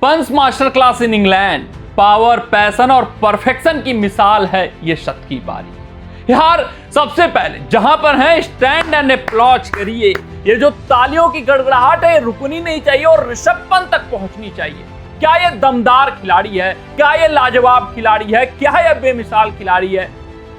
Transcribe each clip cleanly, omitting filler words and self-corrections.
Punch master class in England, power, passion और perfection की मिसाल है ये शत की पारी। यार सबसे पहले जहां पर है स्टैंड एंड अप्लॉज करिए। ये जो तालियों की गड़गड़ाहट है रुकनी नहीं चाहिए और ऋषभ पंत तक पहुंचनी चाहिए। क्या ये दमदार खिलाड़ी है, क्या ये लाजवाब खिलाड़ी है, क्या ये बेमिसाल खिलाड़ी है।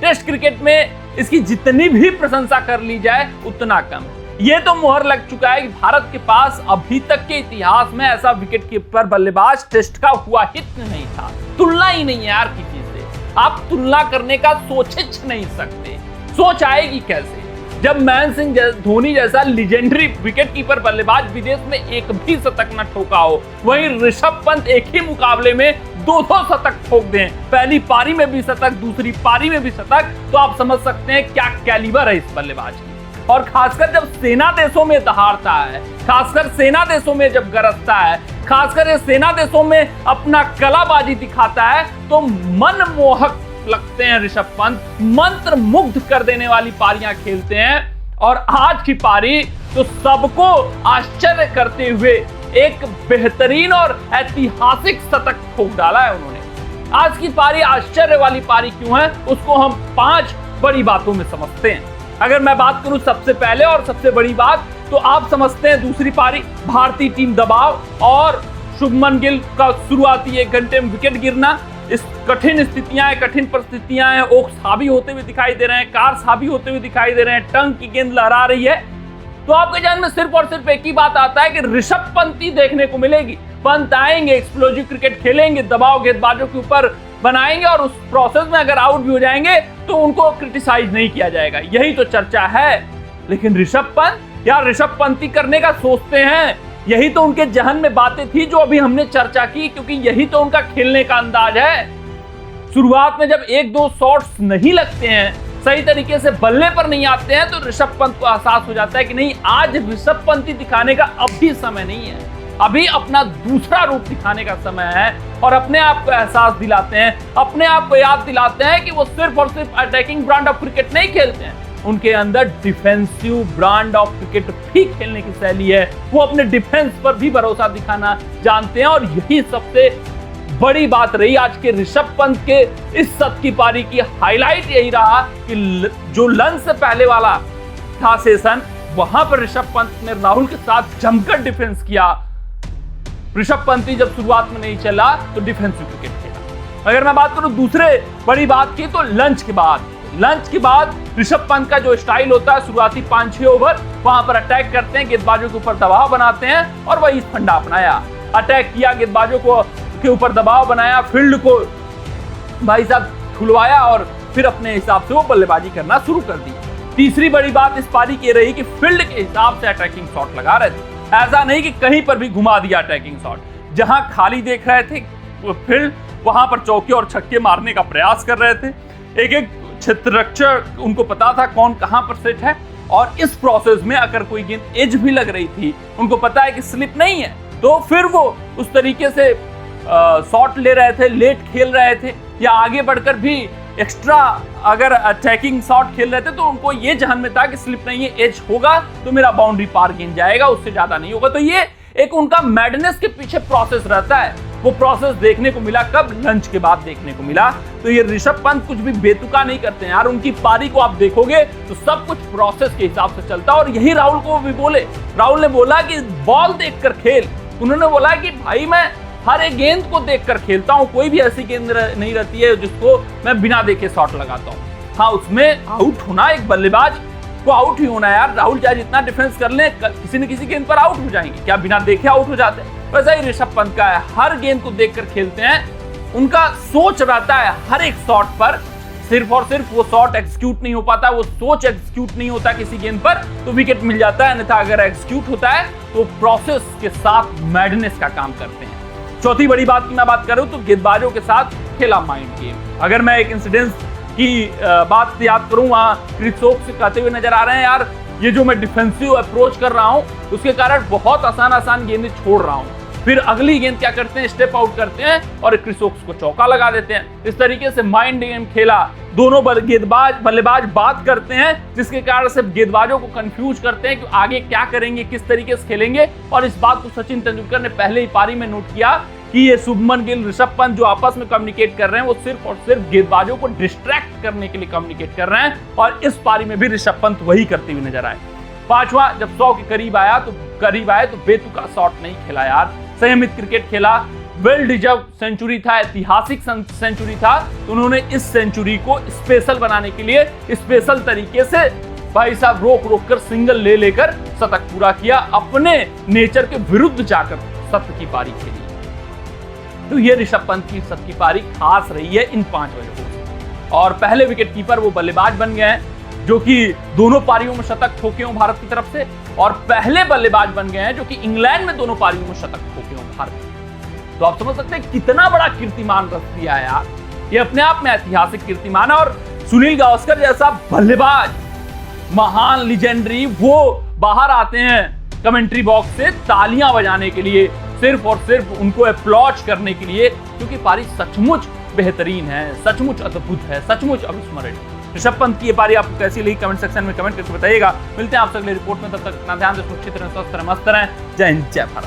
टेस्ट क्रिकेट में इसकी जितनी भी प्रशंसा कर ली जाए उतना कम है। ये तो मुहर लग चुका है कि भारत के पास अभी तक के इतिहास में ऐसा विकेट कीपर बल्लेबाज टेस्ट का हुआ ही नहीं था। तुलना ही नहीं है यार किसी से। आप तुलना करने का सोच ही नहीं सकते। सोच आएगी कैसे जब महेंद्र सिंह धोनी जैसा लीजेंडरी विकेट कीपर बल्लेबाज विदेश में एक भी शतक न ठोका हो, वहीं ऋषभ पंत एक ही मुकाबले में 200 शतक ठोक दें, पहली पारी में भी शतक, दूसरी पारी में भी शतक, तो आप समझ सकते हैं क्या कैलिबर है इस बल्लेबाज की। और खासकर जब सेना देशों में दहाड़ता है, खासकर सेना देशों में जब गरजता है, खासकर ये सेना देशों में अपना कलाबाजी दिखाता है, तो मनमोहक लगते हैं ऋषभ पंत। मंत्र मुग्ध कर देने वाली पारियां खेलते हैं और आज की पारी तो सबको आश्चर्य करते हुए एक बेहतरीन और ऐतिहासिक शतक ठोक डाला है उन्होंने। आज की पारी आश्चर्य वाली पारी क्यों है उसको हम 5 बड़ी बातों में समझते हैं। अगर मैं बात करूं सबसे पहले और सबसे बड़ी बात, तो आप समझते हैं दूसरी पारी भारतीय टीम दबाव और शुभमन गिल का शुरुआती 1 घंटे में विकेट गिरना। इस कठिन स्थितियां हैं, कठिन परिस्थितियां हैं, ओक्स हावी होते हुए दिखाई दे रहे हैं, कार्स हावी होते हुए दिखाई दे रहे हैं, टंग की गेंद लहरा रही है, तो आपके ध्यान में सिर्फ और सिर्फ एक ही बात आता है कि ऋषभ पंत ही देखने को मिलेगी। पंत आएंगे, एक्सप्लोजिव क्रिकेट खेलेंगे, दबाव गेंदबाजों के ऊपर बनाएंगे और उस प्रोसेस में अगर आउट भी हो जाएंगे तो उनको क्रिटिसाइज नहीं किया जाएगा, यही तो चर्चा है। लेकिन ऋषभ पंत या ऋषभ पंती करने का सोचते हैं, यही तो उनके जहन में बातें थी जो अभी हमने चर्चा की, क्योंकि यही तो उनका खेलने का अंदाज है। शुरुआत में जब 1-2 शॉट्स नहीं लगते हैं, सही तरीके से बल्ले पर नहीं आते हैं, तो ऋषभ पंत को एहसास हो जाता है कि नहीं, आज ऋषभ पंती दिखाने का अभी समय नहीं है, अभी अपना दूसरा रूप दिखाने का समय है। और अपने आप को एहसास दिलाते हैं, अपने आप को याद दिलाते हैं कि वो सिर्फ और सिर्फ अटैकिंग ब्रांड ऑफ क्रिकेट नहीं खेलते हैं, उनके अंदर डिफेंसिव ब्रांड ऑफ क्रिकेट भी खेलने की शैली है। वो अपने डिफेंस पर भी भरोसा दिखाना जानते हैं और यही सबसे बड़ी बात रही आज के ऋषभ पंत के इस शत की पारी की हाईलाइट। यही रहा कि जो लंच से पहले वाला था सेशन, वहां पर ऋषभ पंत ने राहुल के साथ जमकर डिफेंस किया। ऋषभ पंत ही जब शुरुआत में नहीं चला तो डिफेंसिव क्रिकेट खेला। अगर मैं बात करूं दूसरे बड़ी बात की, तो लंच के बाद ऋषभ पंत का जो स्टाइल होता है, शुरुआती 5-6 ओवर वहां पर अटैक करते हैं, गेंदबाजों के ऊपर दबाव बनाते हैं और वही फंडा अपनाया, अटैक किया, गेंदबाजों को के ऊपर दबाव बनाया, फील्ड को भाई साहब खुलवाया और फिर अपने हिसाब से वो बल्लेबाजी करना शुरू कर दी। तीसरी बड़ी बात इस पारी की रही कि फील्ड के हिसाब से अटैकिंग शॉट लगा रहे थे, ऐसा नहीं कि कहीं पर भी घुमा दिया अटैकिंग शॉट। जहां खाली देख रहे थे वो फील्ड, वहां पर चौके और छक्के मारने का प्रयास कर रहे थे। एक क्षेत्ररक्षक उनको पता था कौन कहां पर सेट है, और इस प्रोसेस में अगर कोई गेंद एज भी लग रही थी, उनको पता है कि स्लिप नहीं है, तो फिर वो उस तरीके से शॉट ले रहे थे, लेट खेल रहे थे, या आगे बढ़कर भी एक्स्ट्रा अगर अटैकिंग शॉट खेल रहे थे तो उनको ये जहन में था कि स्लिप नहीं है, एज होगा तो मेरा बाउंड्री पार गेंद जाएगा, उससे ज्यादा नहीं होगा। तो ये एक उनका मैडनेस के पीछे प्रोसेस रहता है। वो प्रोसेस देखने को मिला कब? लंच के बाद देखने को मिला। तो ये ऋषभ पंत कुछ भी बेतुका नहीं करते हैं यार, उनकी पारी को आप देखोगे तो सब कुछ प्रोसेस के हिसाब से चलता है। और यही राहुल को भी बोले, राहुल ने बोला कि बॉल देखकर खेल। उन्होंने बोला कि भाई मैं हर एक गेंद को देखकर खेलता हूं, कोई भी ऐसी गेंद नहीं रहती है जिसको मैं बिना देखे शॉट लगाता हूं। हाँ, उसमें आउट होना, एक बल्लेबाज को आउट ही होना है यार। राहुल चाहे जितना डिफेंस कर ले, किसी न किसी गेंद पर आउट हो जाएंगे, क्या बिना देखे आउट हो जाते हैं? वैसा ही ऋषभ पंत का है, हर गेंद को देखकर खेलते हैं। उनका सोच रहता है हर एक शॉट पर, सिर्फ और सिर्फ वो शॉट एग्जीक्यूट नहीं हो पाता, वो सोच एग्जीक्यूट नहीं होता किसी गेंद पर तो विकेट मिल जाता है, अन्यथा अगर एग्जीक्यूट होता है तो प्रोसेस के साथ मैडनेस का काम करते हैं। चौथी बड़ी बात की मैं बात करूं तो गेंदबाजों के साथ खेला माइंड गेम। अगर मैं एक इंसिडेंस की बात याद करूं, वहां क्रिस स्टोक्स से कहते हुए नजर आ रहे हैं, यार ये जो मैं डिफेंसिव अप्रोच कर रहा हूं उसके कारण बहुत आसान गेंदें छोड़ रहा हूं। फिर अगली गेंद क्या करते हैं, स्टेप आउट करते हैं और क्रिस स्टोक्स को चौका लगा देते हैं। इस तरीके से माइंड गेम खेला, दोनों बल्लेबाज बात करते हैं, जिसके कारण से गेंदबाजों को कंफ्यूज करते हैं कि आगे क्या करेंगे, किस तरीके से खेलेंगे। और इस बात को सचिन तेंदुलकर ने पहले ही पारी में नोट किया कि ये शुभमन गिल, ऋषभ पंत जो आपस में कम्युनिकेट कर रहे हैं वो सिर्फ और सिर्फ गेंदबाजों को डिस्ट्रैक्ट करने के लिए कम्युनिकेट कर रहे हैं, और इस पारी में भी ऋषभ पंत वही करते हुए नजर आए। पांचवा, जब 100 के करीब आए तो बेतुका शॉट नहीं खेला यार, संयमित क्रिकेट खेला। वेल डिजर्व सेंचुरी था, ऐतिहासिक सेंचुरी था, तो उन्होंने इस सेंचुरी को स्पेशल बनाने के लिए स्पेशल तरीके से भाई साहब रोक कर सिंगल लेकर शतक पूरा किया, अपने नेचर के विरुद्ध जाकर शतक की पारी खेली। तो ये ऋषभ पंत की शतक की पारी खास रही है इन 5 वजहों से। और पहले विकेट कीपर वो बल्लेबाज बन गए हैं जो कि दोनों पारियों में शतक ठोके हों भारत की तरफ से, और पहले बल्लेबाज बन गए हैं जो कि इंग्लैंड में दोनों पारियों में शतक ठोके हों भारत। तो आप समझ सकते हैं कितना बड़ा कीर्तिमान रख दिया है यार, ये अपने आप में ऐतिहासिक कीर्तिमान है। और सुनील गावस्कर जैसा बल्लेबाज, महान लीजेंडरी, वो बाहर आते हैं कमेंट्री बॉक्स से तालियां बजाने के लिए, सिर्फ और सिर्फ उनको अप्लॉज करने के लिए, क्योंकि पारी सचमुच बेहतरीन है, सचमुच अद्भुत है, सचमुच अविस्मरणीय। ऋषभ पंत की ये पारी आपको कैसी लगी कमेंट सेक्शन में कमेंट करके बताइएगा। मिलते हैं आपसे अगले रिपोर्ट में, तब तक अपना ध्यान से सुरक्षित रहें, स्वस्थ रहें, मस्त रहें। जय हिंद, जय भारत।